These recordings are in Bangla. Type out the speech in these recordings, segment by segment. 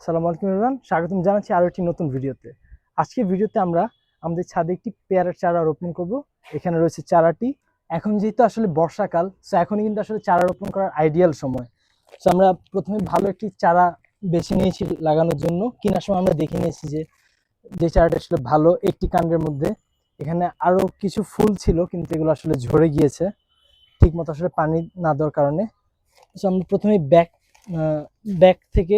আসসালামু আলাইকুম এভরিওয়ান, স্বাগতম জানাচ্ছি আরো একটি নতুন ভিডিওতে। আজকের ভিডিওতে আমরা আমাদের ছাদে একটি পেয়ারার চারা রোপণ করব। এখানে রয়েছে চারাটি। এখন যেহেতু আসলে বর্ষাকাল, সো এখনই কিন্তু আসলে চারা রোপণ করার আইডিয়াল সময়। সো আমরা প্রথমে ভালো একটি চারা বেছে নিয়েছি লাগানোর জন্য। কেনার সময় আমরা দেখে নিয়েছি যে চারাটা আসলে ভালো একটি কাণ্ডের মধ্যে। এখানে আরো কিছু ফুল ছিল কিন্তু এগুলো আসলে ঝরে গিয়েছে ঠিক মতো আসলে পানি না দেওয়ার কারণে। সো আমরা প্রথমে ব্যাক থেকে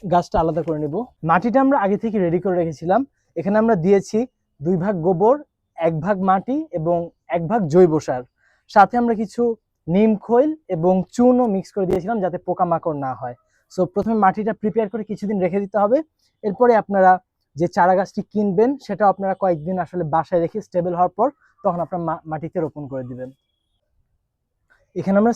গাছটা আলাদা করে নেব। মাটিটা আমরা আগে থেকে রেডি করে রেখেছিলাম। এখানে আমরা দিয়েছি 2 ভাগ গোবর, 1 ভাগ মাটি এবং 1 ভাগ জৈব সার। সাথে আমরা কিছু নিম খৈল এবং চুনও মিক্স করে দিয়েছিলাম যাতে পোকামাকড় না হয়। সো প্রথমে মাটিটা প্রিপেয়ার করে কিছুদিন রেখে দিতে হবে। এরপরে আপনারা যে চারা গাছটি কিনবেন সেটা আপনারা কয়েকদিন আসলে বাসায় রেখে স্টেবল হওয়ার পর তখন আপনারা মাটিতে রোপণ করে দিবেন। এখানে আমরা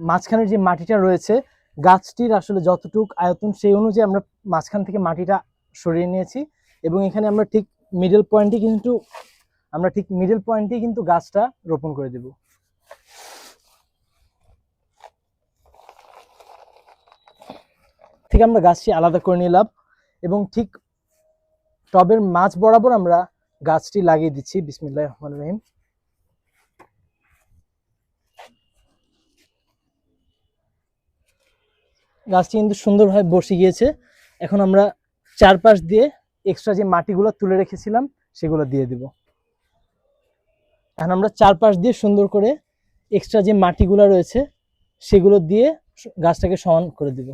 মাঝখানের যে মাটিটা রয়েছে গাছটির আসলে যতটুক আয়তন সেই অনুযায়ী আমরা মাঝখান থেকে মাটিটা সরিয়ে নিয়েছি এবং এখানে আমরা ঠিক মিডল পয়েন্টে কিন্তু গাছটা রোপণ করে দেব। থেকে আমরা গাছটি আলাদা করে নিলাম এবং ঠিক টবের মাঝ বরাবর আমরা গাছটি লাগিয়ে দিচ্ছি। বিসমিল্লাহির রহমানির রহিম। গাছটি কিন্তু সুন্দরভাবে বসে গিয়েছে। এখন আমরা চারপাশ দিয়ে এক্সট্রা যে মাটিগুলো তুলে রেখেছিলাম সেগুলো দিয়ে দিব। এখন আমরা চারপাশ দিয়ে সুন্দর করে এক্সট্রা যে মাটিগুলো রয়েছে সেগুলো দিয়ে গাছটাকে সমান করে দিব।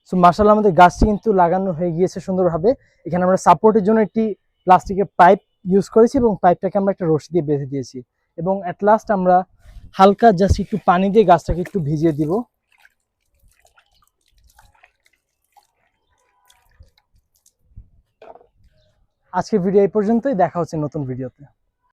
সো মাশাআল্লাহ আমাদের গাছটি কিন্তু লাগানো হয়ে গিয়েছে সুন্দরভাবে। এখানে আমরা সাপোর্টের জন্য একটি প্লাস্টিকের পাইপ ইউজ করেছি এবং পাইপটাকে আমরা একটা রশি দিয়ে বেঁধে দিয়েছি এবং অ্যাট লাস্ট আমরা হালকা জাস্ট একটু পানি দিয়ে গাছটাকে একটু ভিজিয়ে দিব। আজকের ভিডিও এই পর্যন্তই, দেখা হচ্ছে নতুন ভিডিওতে।